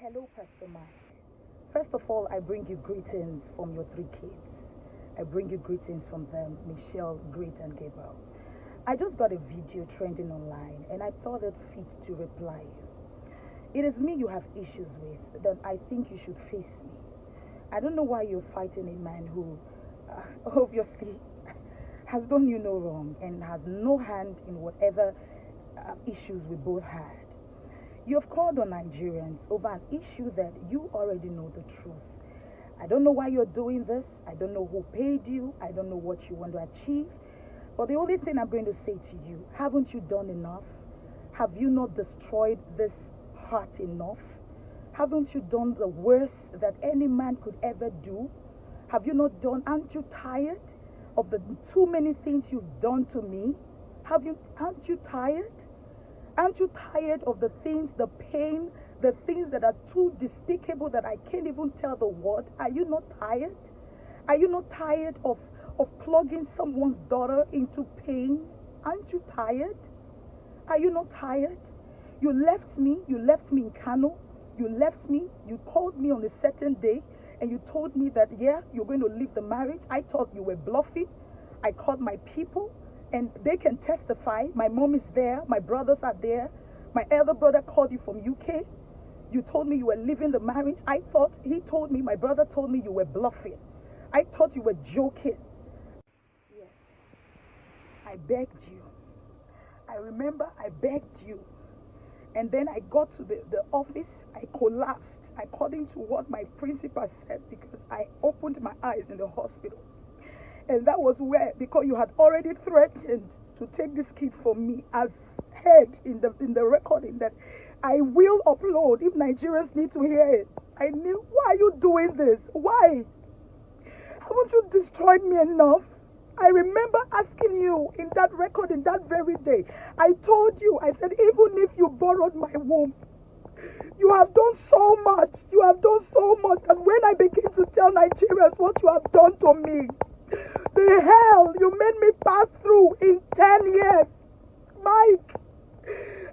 Hello, Pastor Mike. First of all, I bring you greetings from your three kids. I bring you greetings from them, Michelle, Great, and Gabriel. I just got a video trending online and I thought it fit to reply you. It is me you have issues with, then I think you should face me. I don't know why you're fighting a man who obviously has done you no wrong and has no hand in whatever issues we both had. You have called on Nigerians over an issue that you already know the truth. I don't know why you're doing this. I don't know who paid you. I don't know what you want to achieve. But the only thing I'm going to say to you, haven't you done enough? Have you not destroyed this heart enough? Haven't you done the worst that any man could ever do? Have you not done? Aren't you tired of the too many things you've done to me? Aren't you tired? Aren't you tired of the things, the pain, the things that are too despicable that I can't even tell the word? Are you not tired? Are you not tired of plugging someone's daughter into pain? Aren't you tired? Are you not tired? You left me in Kano. You left me, you called me on a certain day and you told me that, yeah, you're going to leave the marriage. I thought you were bluffing. I called my people and they can testify. My mom is there. My brothers are there. My elder brother called you from UK. You told me you were leaving the marriage. My brother told me you were bluffing. I thought you were joking. Yes, I begged you. I remember I begged you. And then I got to the office. I collapsed according to what my principal said because I opened my eyes in the hospital. And that was where, because you had already threatened to take these kids from me as head in the recording that I will upload if Nigerians need to hear it. I knew, why are you doing this? Why? Haven't you destroyed me enough? I remember asking you in that record in that very day. I told you, I said, even if you borrowed my womb, you have done so much. You have done so much. And when I begin to tell Nigerians what you have done to me, the hell you made me pass through in 10 years. Mike,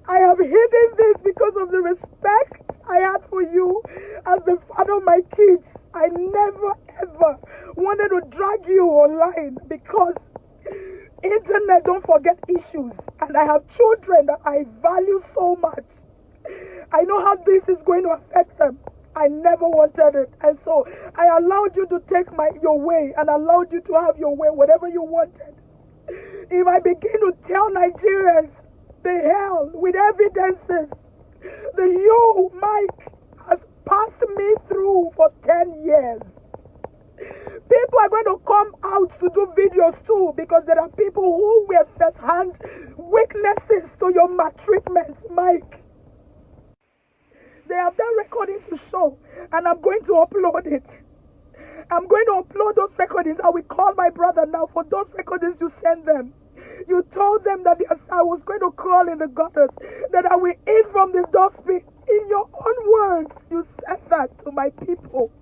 I have hidden this because of the respect I had for you as the father of my kids. I never ever wanted to drag you online because internet don't forget issues and I have children that I value so much. I know how this is going to affect them. I never wanted it, and so I allowed you to take your way and allowed you to have your way, whatever you wanted. If I begin to tell Nigerians the hell with evidences that you, Mike, has passed me through for 10 years, people are going to come out to do videos too because there are people who were first-hand witnesses to your maltreatment, Mike. They have that recording to show, and I'm going to upload it. I'm going to upload those recordings. I will call my brother now for those recordings you send them. You told them that I was going to crawl in the gutters, that I will eat from the dustbin. In your own words, you said that to my people.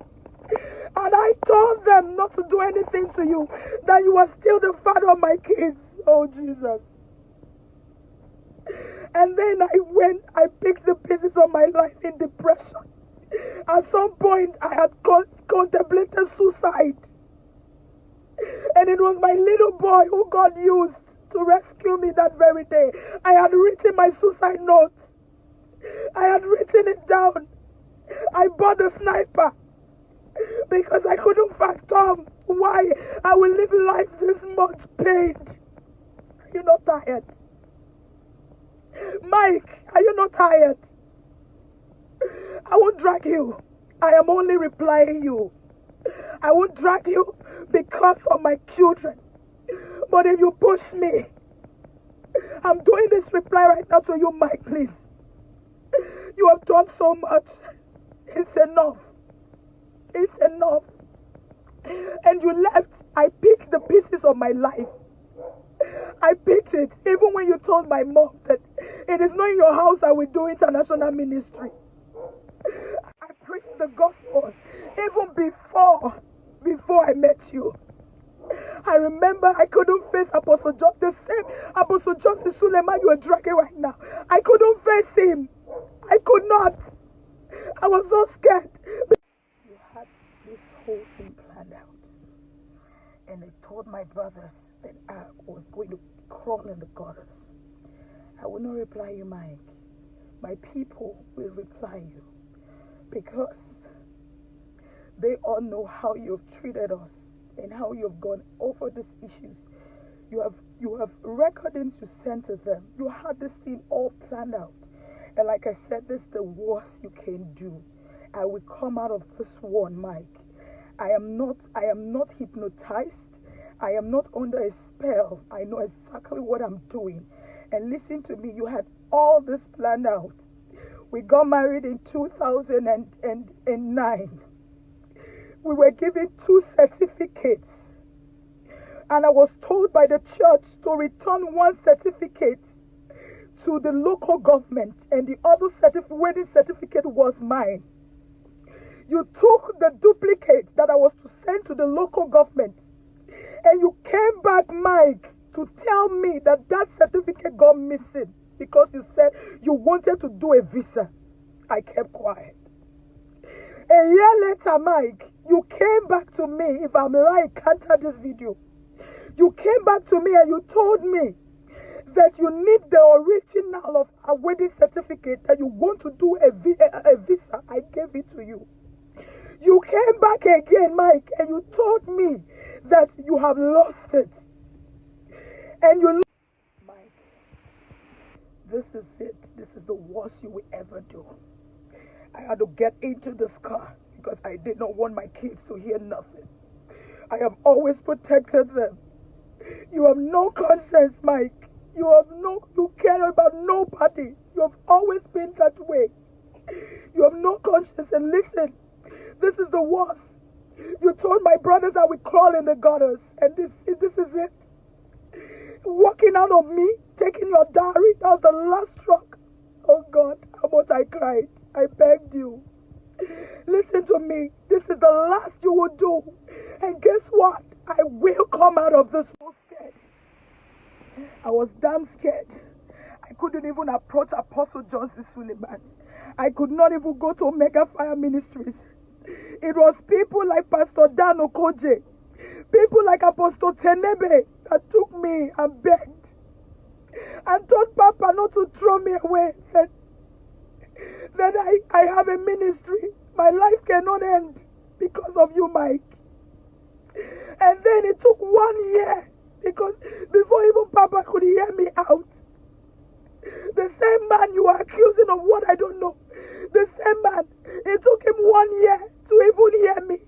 And I told them not to do anything to you, that you are still the father of my kids. Oh, Jesus. And then I picked the pieces of my life in depression. At some point, I had contemplated suicide. And it was my little boy who God used to rescue me that very day. I had written my suicide note. I had written it down. I bought a sniper because I couldn't fathom why I will live life this much pain. Are you not tired? Mike, are you not tired? I won't drag you. I am only replying you. I won't drag you because of my children. But if you push me, I'm doing this reply right now to you, Mike, please. You have done so much. It's enough. It's enough. And you left. I picked the pieces of my life. I picked it. Even when you told my mom that it is not in your house I will do international ministry. I preached the gospel even before I met you. I remember I couldn't face Apostle John, the same Apostle John Suleman you are dragging right now. I couldn't face him. I could not. I was so scared. You had this whole thing planned out. And I told my brothers that I was going to crawl in the gutters. I will not reply you, Mike. My people will reply you. Because they all know how you've treated us and how you've gone over these issues. You have recordings you sent to them. You had this thing all planned out. And like I said, this is the worst you can do. I will come out of this one, Mike. I am not hypnotized. I am not under a spell. I know exactly what I'm doing. And listen to me, you had all this planned out. We got married in 2009. We were given 2 certificates. And I was told by the church to return 1 certificate to the local government, and the other wedding certificate was mine. You took the duplicate that I was to send to the local government, and you came back, Mike, to tell me that that certificate got missing because you said you wanted to do a visa. I kept quiet. A year later, Mike, you came back to me. If I'm lying, counter this video. You came back to me and you told me that you need the original of a wedding certificate, that you want to do a visa. I gave it to you. You came back again, Mike, and you told me that you have lost it. And you... Mike, this is it. This is the worst you will ever do. I had to get into this car because I did not want my kids to hear nothing. I have always protected them. You have no conscience, Mike. You care about nobody. You have always been that way. You have no conscience. And listen, this is the worst. You told my brothers I would crawl in the gutters, and this is it. Walking out of me, taking your diary, that was the last struck. Oh God, how much I cried. I begged you. Listen to me. This is the last you will do. And guess what? I will come out of this so scared. I was damn scared. I couldn't even approach Apostle Johnson Suleman. I could not even go to Omega Fire Ministries. It was people like Pastor Dan Okoje, people like Apostle Tenebe that took me and begged and told Papa not to throw me away. That I have a ministry. My life cannot end because of you, Mike. And then it took 1 year because before even Papa could hear me out, the same man you are accusing of what I don't know, the same man, it took him 1 year to even hear me.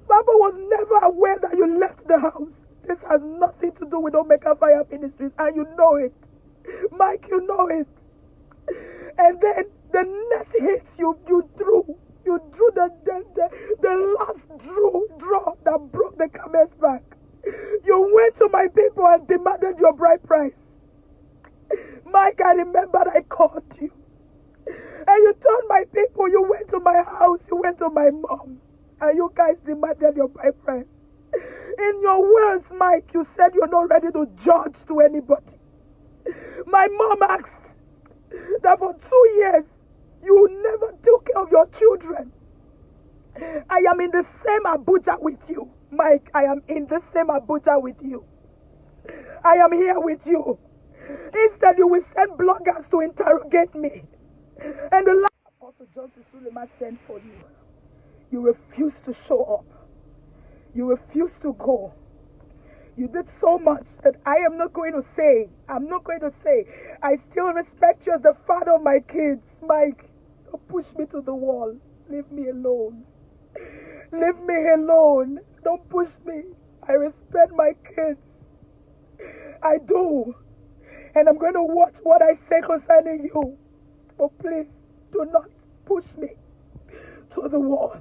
Papa was never aware that you left the house. This has nothing to do with Omega Fire Ministries, and you know it. Mike, you know it. And then the next hit you drew the last draw that broke the camel's back. You went to my people and demanded your bride price. Mike, I remember I called you. And you told my people, you went to my house, you went to my mom, and you guys demanded your bride price. In your words, Mike, you said you're not ready to judge to anybody. My mom asked that for 2 years, you never took care of your children. I am in the same Abuja with you. Mike, I am in the same Abuja with you. I am here with you. Instead, you will send bloggers to interrogate me. And the last Apostle Johnson Suleman sent for you. You refused to show up. You refused to go. You did so much that I am not going to say. I'm not going to say. I still respect you as the father of my kids. Mike, don't push me to the wall. Leave me alone. Leave me alone. Don't push me. I respect my kids. I do. And I'm going to watch what I say concerning you. But please, do not push me to the wall.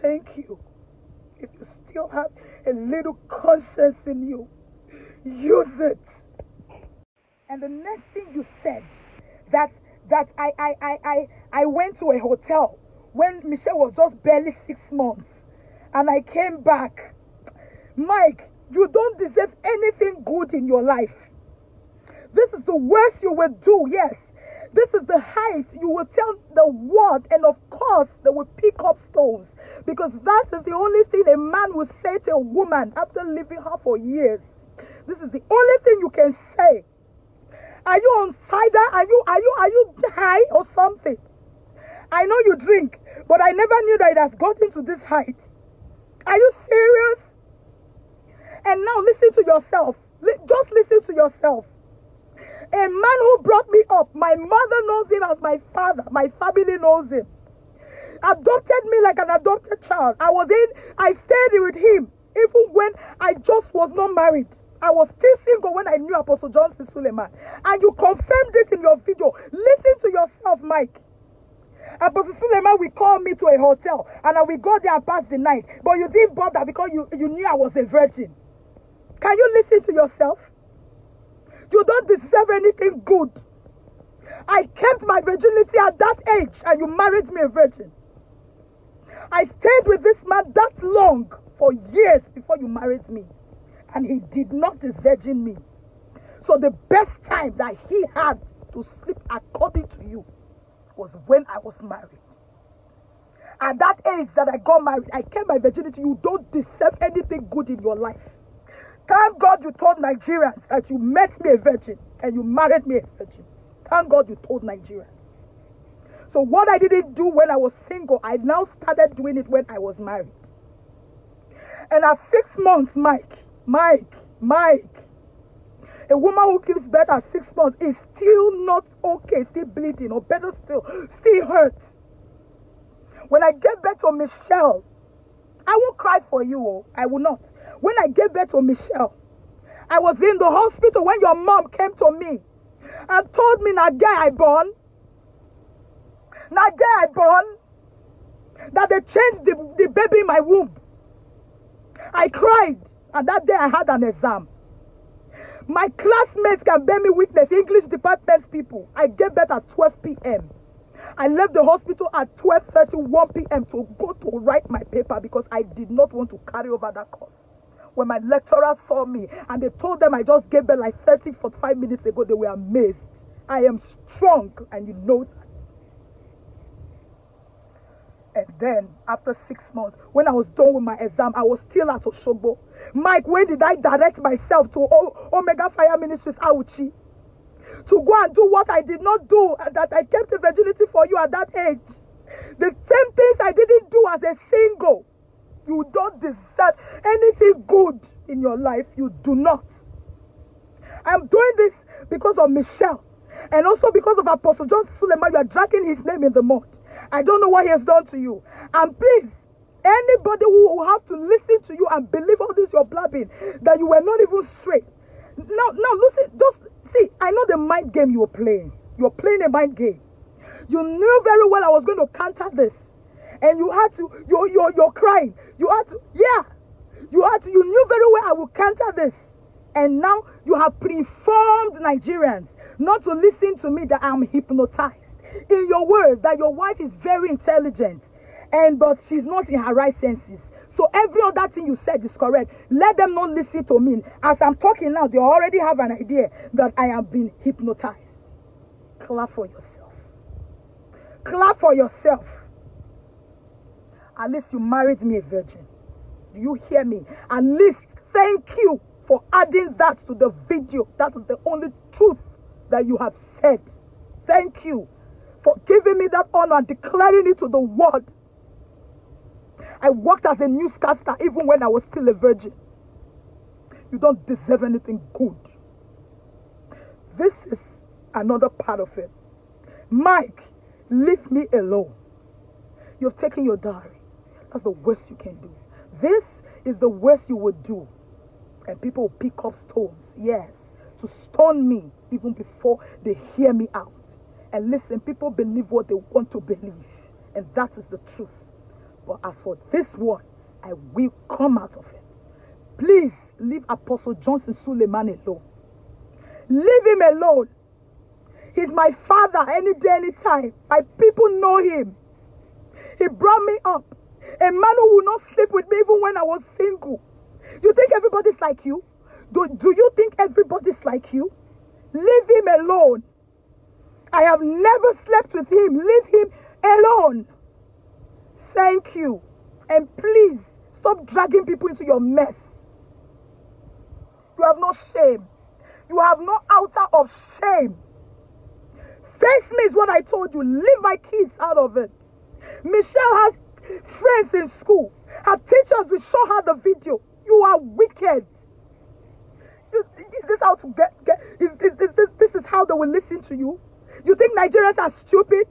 Thank you. If you still have a little conscience in you, use it. And the next thing you said, that I went to a hotel when Michelle was just barely 6 months, and I came back. Mike, you don't deserve anything good in your life. This is the worst you will do, yes. This is the height you will tell the the word, and of course, they will pick up stones. Because that is the only thing a man will say to a woman after leaving her for years. This is the only thing you can say. Are you on cider? Are you high or something? I know you drink, but I never knew that it has gotten to this height. Are you serious? And now listen to yourself. Just listen to yourself. A man who brought me up, my mother knows him as my father. My family knows him. Adopted me like an adopted child. I stayed with him even when I just was not married. I was still single when I knew Apostle Johnson Suleman. And you confirmed it in your video. Listen to yourself, Mike. Apostle Suleman will call me to a hotel and I will go there and pass the night. But you didn't bother because you knew I was a virgin. Can you listen to yourself? You don't deserve anything good. I kept my virginity at that age and you married me a virgin. I stayed with this man that long for years before you married me. And he did not disvirgin me. So the best time that he had to sleep according to you was when I was married. At that age that I got married, I kept my virginity. You don't deserve anything good in your life. Thank God you told Nigerians that you met me a virgin and you married me a virgin. Thank God you told Nigerians. So what I didn't do when I was single, I now started doing it when I was married. And at 6 months, Mike, a woman who gives birth at 6 months is still not okay, still bleeding, or better still hurt. When I gave birth to Michelle, I won't cry for you, I will not. When I gave birth to Michelle, I was in the hospital when your mom came to me and told me, that they changed the baby in my womb. I cried, and that day I had an exam. My classmates can bear me witness, English department people. I gave birth at 12 p.m. I left the hospital at 12:31 p.m. to go to write my paper because I did not want to carry over that course. When my lecturers saw me and they told them I just gave birth like 45 minutes ago, they were amazed. I am strong, and you know that. And then, after 6 months, when I was done with my exam, I was still at Oshogbo. Mike, when did I direct myself to Omega Fire Ministries, Auchi? To go and do what I did not do, and that I kept a virginity for you at that age. The same things I didn't do as a single. You don't deserve anything good in your life. You do not. I'm doing this because of Michelle. And also because of Apostle John Suleman. You are dragging his name in the mud. I don't know what he has done to you. And please, anybody who will have to listen to you and believe all this you're blabbing, that you were not even straight. Now, listen, just see, I know the mind game you were playing. You're playing a mind game. You knew very well I was going to counter this. And you had to, you're crying. You knew very well I would counter this. And now you have pre-informed Nigerians not to listen to me, that I'm hypnotized. In your words, that your wife is very intelligent, but she's not in her right senses. So every other thing you said is correct. Let them not listen to me. As I'm talking now, they already have an idea that I am being hypnotized. Clap for yourself. Clap for yourself. At least you married me a virgin. Do you hear me? At least thank you for adding that to the video. That is the only truth that you have said. Thank you for giving me that honor and declaring it to the world. I worked as a newscaster even when I was still a virgin. You don't deserve anything good. This is another part of it. Mike, leave me alone. You've taken your diary. That's the worst you can do. This is the worst you would do. And people will pick up stones, yes, to stone me even before they hear me out. And listen, people believe what they want to believe. And that is the truth. But as for this one, I will come out of it. Please leave Apostle Johnson Suleman alone. Leave him alone. He's my father any day, any time. My people know him. He brought me up. A man who will not sleep with me even when I was single. You think everybody's like you? Do you think everybody's like you? Leave him alone. I have never slept with him. Leave him alone. Thank you. And please stop dragging people into your mess. You have no shame. You have no outer of shame. Face me is what I told you. Leave my kids out of it. Michelle has friends in school. Her teachers will show her the video. You are wicked. Is this how to this is how they will listen to you? You think Nigerians are stupid?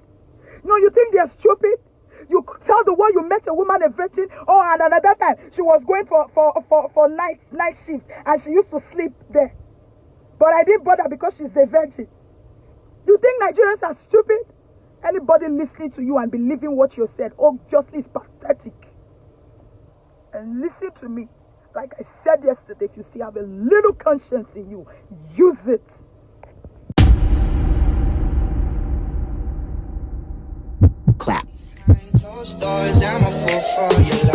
No, you think they're stupid? You tell the one you met a woman a virgin. Oh, and another time she was going for night shift and she used to sleep there. But I didn't bother because she's a virgin. You think Nigerians are stupid? Anybody listening to you and believing what you said obviously is pathetic. And listen to me. Like I said yesterday, if you still have a little conscience in you, use it. Clap. Closed doors, I'm a fool for your love.